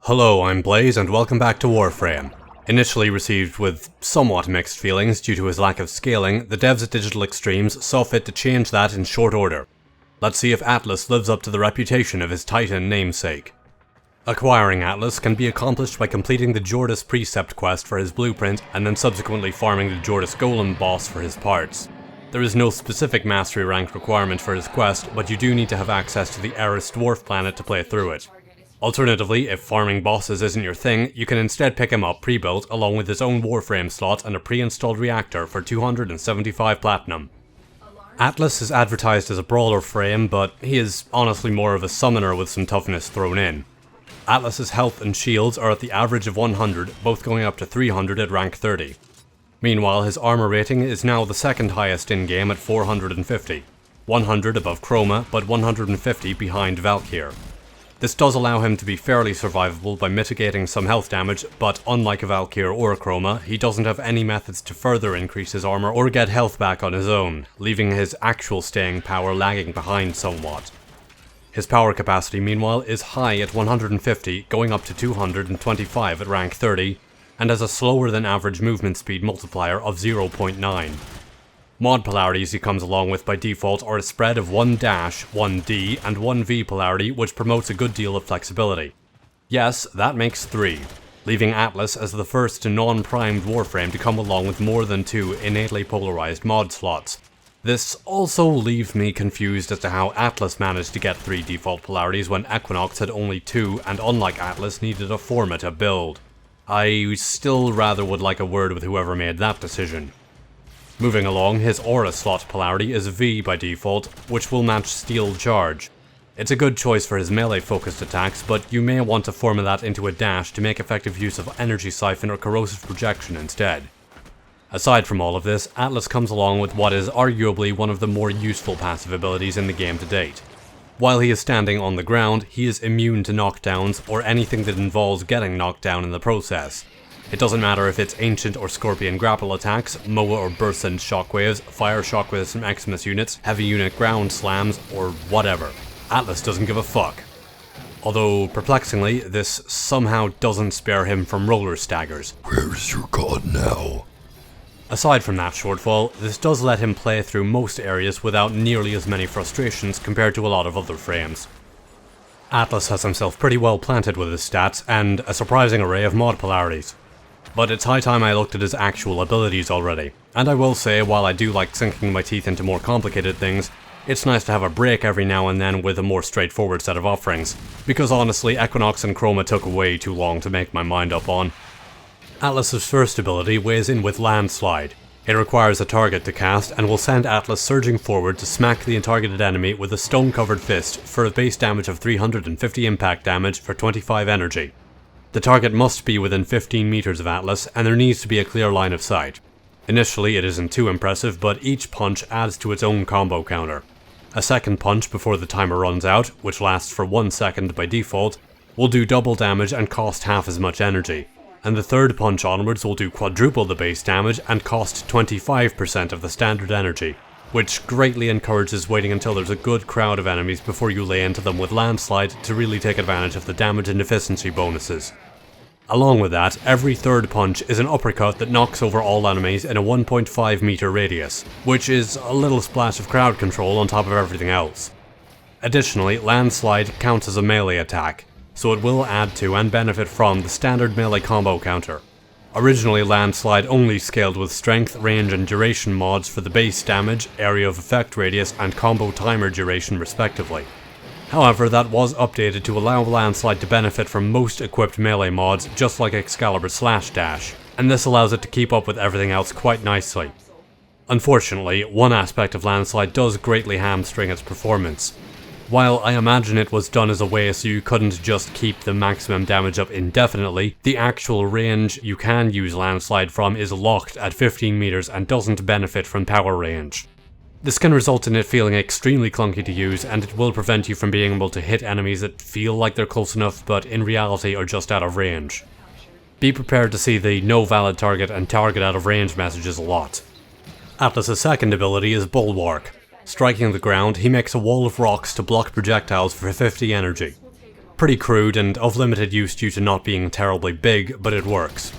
Hello, I'm Blaze and welcome back to Warframe. Initially received with somewhat mixed feelings due to his lack of scaling, the devs at Digital Extremes saw fit to change that in short order. Let's see if Atlas lives up to the reputation of his Titan namesake. Acquiring Atlas can be accomplished by completing the Jordis Precept quest for his blueprint and then subsequently farming the Jordis Golem boss for his parts. There is no specific mastery rank requirement for his quest, but you do need to have access to the Eris dwarf planet to play through it. Alternatively, if farming bosses isn't your thing, you can instead pick him up pre-built along with his own Warframe slot and a pre-installed reactor for 275 platinum. Atlas is advertised as a brawler frame, but he is honestly more of a summoner with some toughness thrown in. Atlas's health and shields are at the average of 100, both going up to 300 at rank 30. Meanwhile, his armor rating is now the second highest in-game at 450. 100 above Chroma, but 150 behind Valkyr. This does allow him to be fairly survivable by mitigating some health damage, but unlike a Valkyr or a Chroma, he doesn't have any methods to further increase his armor or get health back on his own, leaving his actual staying power lagging behind somewhat. His power capacity, meanwhile, is high at 150, going up to 225 at rank 30, and has a slower than average movement speed multiplier of 0.9. Mod polarities he comes along with by default are a spread of 1 dash, 1 D, and 1 V polarity, which promotes a good deal of flexibility. Yes, that makes 3, leaving Atlas as the first non-primed Warframe to come along with more than 2 innately polarized mod slots. This also leaves me confused as to how Atlas managed to get 3 default polarities when Equinox had only 2 and unlike Atlas needed a Forma to build. I still rather would like a word with whoever made that decision. Moving along, his aura slot polarity is V by default, which will match Steel Charge. It's a good choice for his melee focused attacks, but you may want to form that into a dash to make effective use of Energy Siphon or Corrosive Projection instead. Aside from all of this, Atlas comes along with what is arguably one of the more useful passive abilities in the game to date. While he is standing on the ground, he is immune to knockdowns or anything that involves getting knocked down in the process. It doesn't matter if it's Ancient or Scorpion grapple attacks, MOA or Burst and Shockwaves, Fire Shockwaves from Eximus units, Heavy Unit ground slams, or whatever. Atlas doesn't give a fuck. Although, perplexingly, this somehow doesn't spare him from roller staggers. Where's your god now? Aside from that shortfall, this does let him play through most areas without nearly as many frustrations compared to a lot of other frames. Atlas has himself pretty well planted with his stats, and a surprising array of mod polarities. But it's high time I looked at his actual abilities already, and I will say, while I do like sinking my teeth into more complicated things, it's nice to have a break every now and then with a more straightforward set of offerings, because honestly Equinox and Chroma took way too long to make my mind up on. Atlas's first ability weighs in with Landslide. It requires a target to cast, and will send Atlas surging forward to smack the targeted enemy with a stone-covered fist for a base damage of 350 impact damage for 25 energy. The target must be within 15 meters of Atlas, and there needs to be a clear line of sight. Initially it isn't too impressive, but each punch adds to its own combo counter. A second punch before the timer runs out, which lasts for 1 second by default, will do double damage and cost half as much energy. And the third punch onwards will do quadruple the base damage and cost 25% of the standard energy, which greatly encourages waiting until there's a good crowd of enemies before you lay into them with Landslide to really take advantage of the damage and efficiency bonuses. Along with that, every third punch is an uppercut that knocks over all enemies in a 1.5 meter radius, which is a little splash of crowd control on top of everything else. Additionally, Landslide counts as a melee attack, so it will add to and benefit from the standard melee combo counter. Originally, Landslide only scaled with strength, range and duration mods for the base damage, area of effect radius and combo timer duration respectively. However, that was updated to allow Landslide to benefit from most equipped melee mods just like Excalibur Slash Dash, and this allows it to keep up with everything else quite nicely. Unfortunately, one aspect of Landslide does greatly hamstring its performance. While I imagine it was done as a way so you couldn't just keep the maximum damage up indefinitely, the actual range you can use Landslide from is locked at 15 meters and doesn't benefit from power range. This can result in it feeling extremely clunky to use, and it will prevent you from being able to hit enemies that feel like they're close enough but in reality are just out of range. Be prepared to see the no valid target and target out of range messages a lot. Atlas's second ability is Bulwark. Striking the ground, he makes a wall of rocks to block projectiles for 50 energy. Pretty crude and of limited use due to not being terribly big, but it works.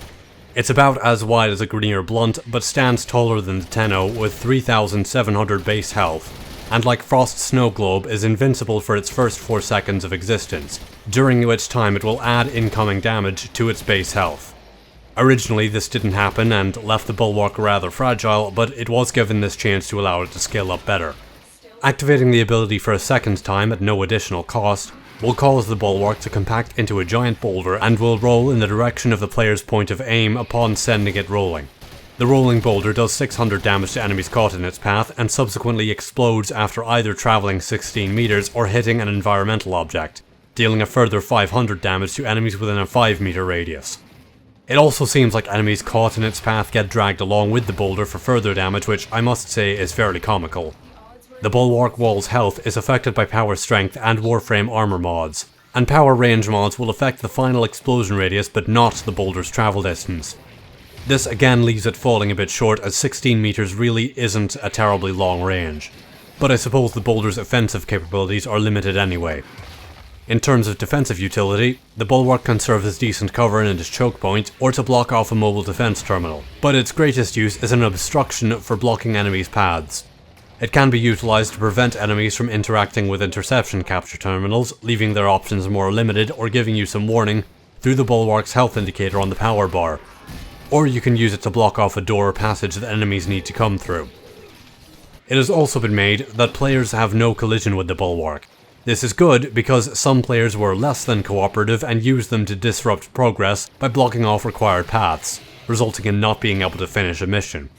It's about as wide as a Grenier Blunt, but stands taller than the Tenno with 3,700 base health, and like Frost's Snow Globe is invincible for its first 4 seconds of existence, during which time it will add incoming damage to its base health. Originally this didn't happen and left the Bulwark rather fragile, but it was given this chance to allow it to scale up better. Activating the ability for a second time at no additional cost will cause the Bulwark to compact into a giant boulder and will roll in the direction of the player's point of aim upon sending it rolling. The rolling boulder does 600 damage to enemies caught in its path and subsequently explodes after either travelling 16 meters or hitting an environmental object, dealing a further 500 damage to enemies within a 5 meter radius. It also seems like enemies caught in its path get dragged along with the boulder for further damage, which I must say is fairly comical. The Bulwark wall's health is affected by power strength and Warframe armour mods, and power range mods will affect the final explosion radius but not the boulder's travel distance. This again leaves it falling a bit short, as 16 meters really isn't a terribly long range, but I suppose the boulder's offensive capabilities are limited anyway. In terms of defensive utility, the Bulwark can serve as decent cover in its choke point or to block off a mobile defense terminal, but its greatest use is an obstruction for blocking enemies' paths. It can be utilized to prevent enemies from interacting with interception capture terminals, leaving their options more limited or giving you some warning through the Bulwark's health indicator on the power bar. Or you can use it to block off a door or passage that enemies need to come through. It has also been made that players have no collision with the Bulwark. This is good because some players were less than cooperative and used them to disrupt progress by blocking off required paths, resulting in not being able to finish a mission.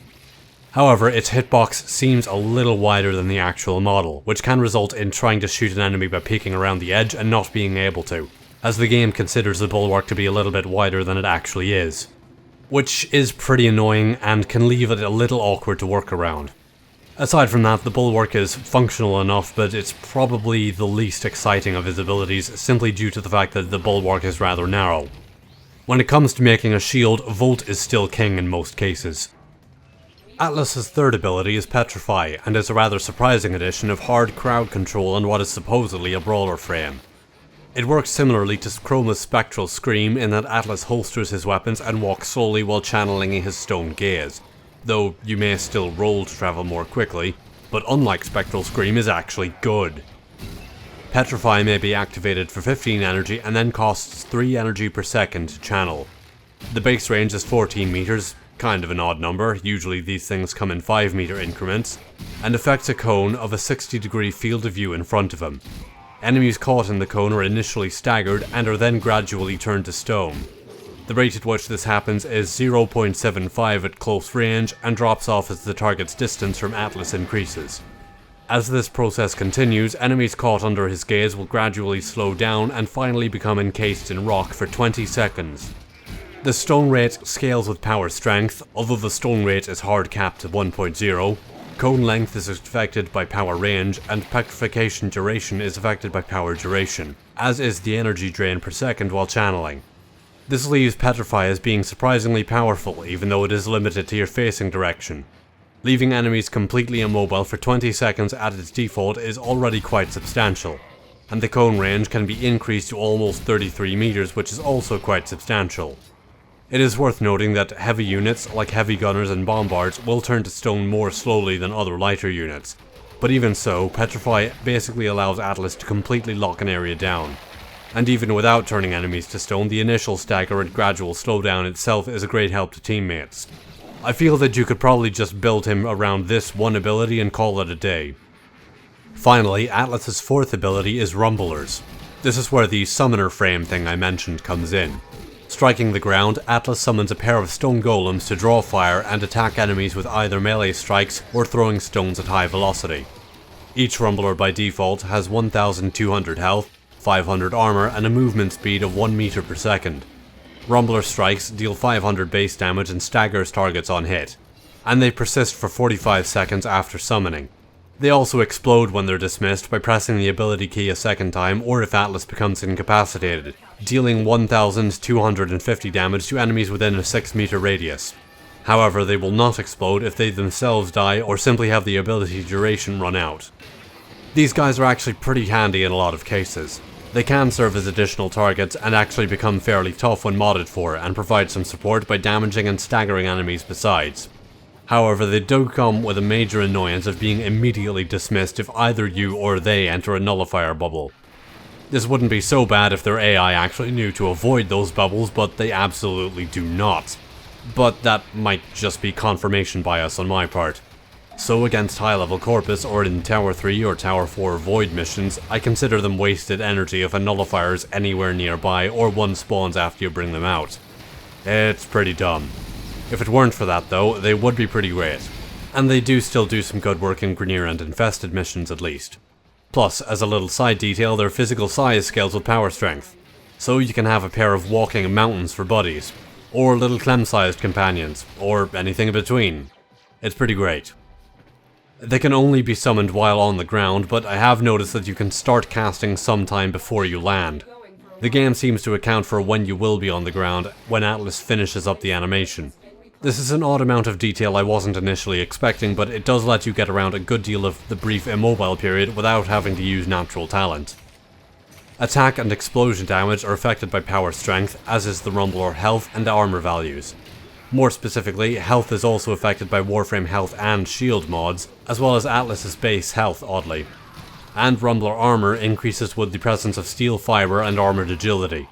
However, its hitbox seems a little wider than the actual model, which can result in trying to shoot an enemy by peeking around the edge and not being able to, as the game considers the Bulwark to be a little bit wider than it actually is. Which is pretty annoying and can leave it a little awkward to work around. Aside from that, the Bulwark is functional enough, but it's probably the least exciting of his abilities simply due to the fact that the Bulwark is rather narrow. When it comes to making a shield, Volt is still king in most cases. Atlas's third ability is Petrify, and is a rather surprising addition of hard crowd control on what is supposedly a brawler frame. It works similarly to Chroma's Spectral Scream in that Atlas holsters his weapons and walks slowly while channeling his stone gaze, though you may still roll to travel more quickly, but unlike Spectral Scream is actually good. Petrify may be activated for 15 energy and then costs 3 energy per second to channel. The base range is 14 meters, kind of an odd number, usually these things come in 5 meter increments, and affects a cone of a 60-degree field of view in front of him. Enemies caught in the cone are initially staggered and are then gradually turned to stone. The rate at which this happens is 0.75 at close range and drops off as the target's distance from Atlas increases. As this process continues, enemies caught under his gaze will gradually slow down and finally become encased in rock for 20 seconds. The stone rate scales with power strength, although the stone rate is hard capped at 1.0, cone length is affected by power range, and petrification duration is affected by power duration, as is the energy drain per second while channeling. This leaves Petrify as being surprisingly powerful, even though it is limited to your facing direction. Leaving enemies completely immobile for 20 seconds at its default is already quite substantial, and the cone range can be increased to almost 33 meters, which is also quite substantial. It is worth noting that heavy units, like heavy gunners and bombards, will turn to stone more slowly than other lighter units, but even so, Petrify basically allows Atlas to completely lock an area down. And even without turning enemies to stone, the initial stagger and gradual slowdown itself is a great help to teammates. I feel that you could probably just build him around this one ability and call it a day. Finally, Atlas's fourth ability is Rumblers. This is where the summoner frame thing I mentioned comes in. Striking the ground, Atlas summons a pair of stone golems to draw fire and attack enemies with either melee strikes or throwing stones at high velocity. Each Rumbler by default has 1200 health, 500 armor, and a movement speed of 1 meter per second. Rumbler strikes deal 500 base damage and staggers targets on hit, and they persist for 45 seconds after summoning. They also explode when they're dismissed by pressing the ability key a second time or if Atlas becomes incapacitated, dealing 1250 damage to enemies within a 6 meter radius. However, they will not explode if they themselves die or simply have the ability duration run out. These guys are actually pretty handy in a lot of cases. They can serve as additional targets and actually become fairly tough when modded for, and provide some support by damaging and staggering enemies besides. However, they do come with a major annoyance of being immediately dismissed if either you or they enter a nullifier bubble. This wouldn't be so bad if their AI actually knew to avoid those bubbles, but they absolutely do not. But that might just be confirmation bias on my part. So against high-level Corpus or in Tower 3 or Tower 4 Void missions, I consider them wasted energy if a nullifier is anywhere nearby or one spawns after you bring them out. It's pretty dumb. If it weren't for that though, they would be pretty great. And they do still do some good work in Grenier and Infested missions at least. Plus, as a little side detail, their physical size scales with power strength. So you can have a pair of walking mountains for buddies, or little Clem-sized companions, or anything in between. It's pretty great. They can only be summoned while on the ground, but I have noticed that you can start casting sometime before you land. The game seems to account for when you will be on the ground when Atlas finishes up the animation. This is an odd amount of detail I wasn't initially expecting, but it does let you get around a good deal of the brief immobile period without having to use natural talent. Attack and explosion damage are affected by power strength, as is the Rumbler health and armor values. More specifically, health is also affected by Warframe health and shield mods, as well as Atlas's base health oddly. And Rumbler armor increases with the presence of steel fiber and armored agility.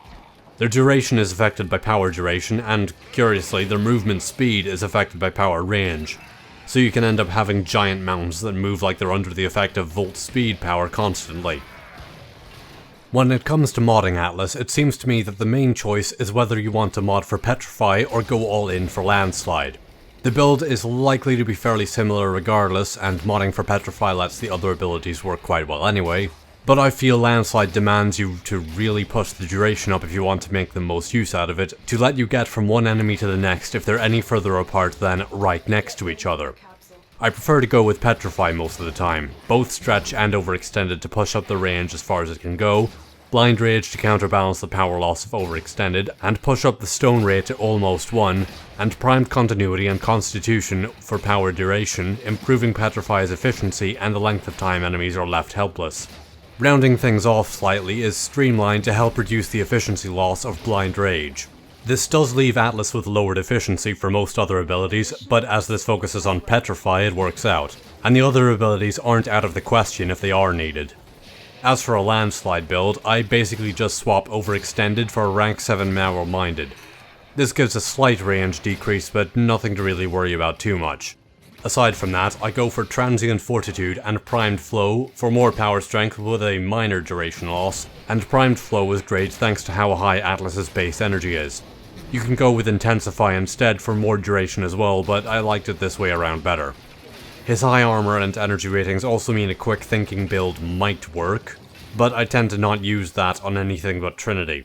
Their duration is affected by power duration, and curiously, their movement speed is affected by power range. So you can end up having giant mountains that move like they're under the effect of volt speed power constantly. When it comes to modding Atlas, it seems to me that the main choice is whether you want to mod for Petrify or go all in for Landslide. The build is likely to be fairly similar regardless, and modding for Petrify lets the other abilities work quite well anyway. But I feel Landslide demands you to really push the duration up if you want to make the most use out of it, to let you get from one enemy to the next if they're any further apart than right next to each other. I prefer to go with Petrify most of the time, both stretch and overextended to push up the range as far as it can go, blind rage to counterbalance the power loss of overextended, and push up the stone rate to almost 1, and primed continuity and constitution for power duration, improving Petrify's efficiency and the length of time enemies are left helpless. Rounding things off slightly is Streamline to help reduce the efficiency loss of Blind Rage. This does leave Atlas with lowered efficiency for most other abilities, but as this focuses on Petrify it works out, and the other abilities aren't out of the question if they are needed. As for a Landslide build, I basically just swap Overextended for a rank 7 Narrow-Minded. This gives a slight range decrease, but nothing to really worry about too much. Aside from that, I go for Transient Fortitude and Primed Flow for more power strength with a minor duration loss, and Primed Flow is great thanks to how high Atlas's base energy is. You can go with Intensify instead for more duration as well, but I liked it this way around better. His high armor and energy ratings also mean a quick thinking build might work, but I tend to not use that on anything but Trinity.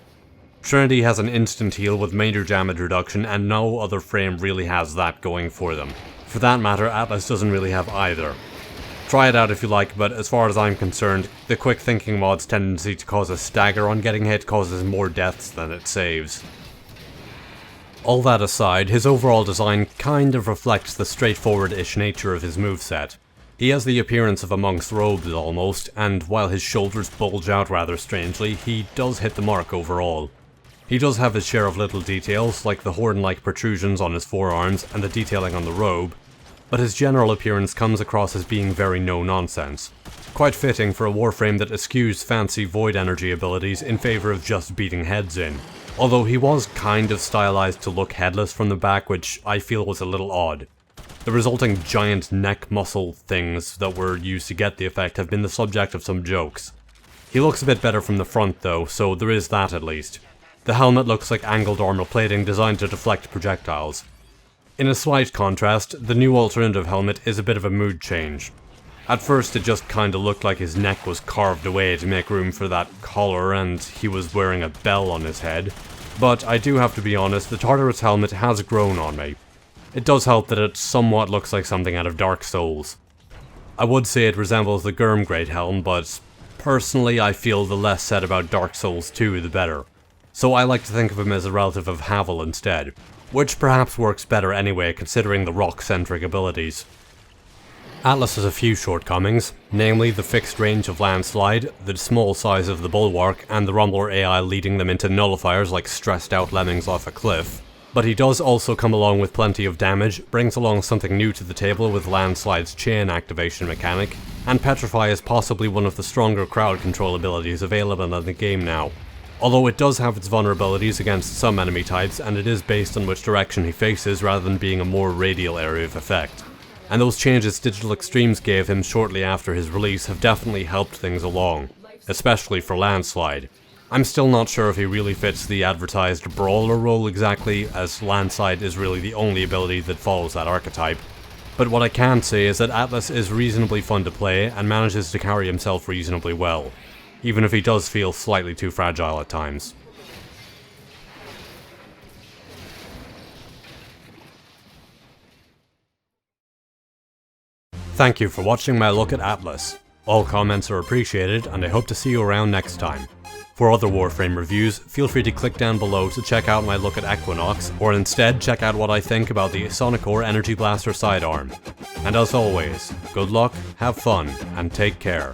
Trinity has an instant heal with major damage reduction, and no other frame really has that going for them. For that matter, Atlas doesn't really have either. Try it out if you like, but as far as I'm concerned, the quick thinking mod's tendency to cause a stagger on getting hit causes more deaths than it saves. All that aside, his overall design kind of reflects the straightforward-ish nature of his moveset. He has the appearance of a monk's robes almost, and while his shoulders bulge out rather strangely, he does hit the mark overall. He does have his share of little details, like the horn-like protrusions on his forearms and the detailing on the robe, but his general appearance comes across as being very no-nonsense. Quite fitting for a Warframe that eschews fancy void energy abilities in favour of just beating heads in. Although he was kind of stylized to look headless from the back, which I feel was a little odd. The resulting giant neck muscle things that were used to get the effect have been the subject of some jokes. He looks a bit better from the front though, so there is that at least. The helmet looks like angled armor plating designed to deflect projectiles. In a slight contrast, the new alternative helmet is a bit of a mood change. At first it just kinda looked like his neck was carved away to make room for that collar and he was wearing a bell on his head. But I do have to be honest, the Tartarus helmet has grown on me. It does help that it somewhat looks like something out of Dark Souls. I would say it resembles the Gurmgrade helm, but personally I feel the less said about Dark Souls 2 the better. So I like to think of him as a relative of Havel instead, which perhaps works better anyway considering the rock-centric abilities. Atlas has a few shortcomings, namely the fixed range of Landslide, the small size of the Bulwark, and the Rumbler AI leading them into nullifiers like stressed out lemmings off a cliff. But he does also come along with plenty of damage, brings along something new to the table with Landslide's chain activation mechanic, and Petrify is possibly one of the stronger crowd control abilities available in the game now. Although it does have its vulnerabilities against some enemy types, and it is based on which direction he faces rather than being a more radial area of effect. And those changes Digital Extremes gave him shortly after his release have definitely helped things along, especially for Landslide. I'm still not sure if he really fits the advertised brawler role exactly, as Landslide is really the only ability that follows that archetype. But what I can say is that Atlas is reasonably fun to play and manages to carry himself reasonably well, even if he does feel slightly too fragile at times. Thank you for watching my look at Atlas. All comments are appreciated, and I hope to see you around next time. For other Warframe reviews, feel free to click down below to check out my look at Equinox, or instead check out what I think about the Sonic Energy Blaster sidearm. And as always, good luck, have fun, and take care.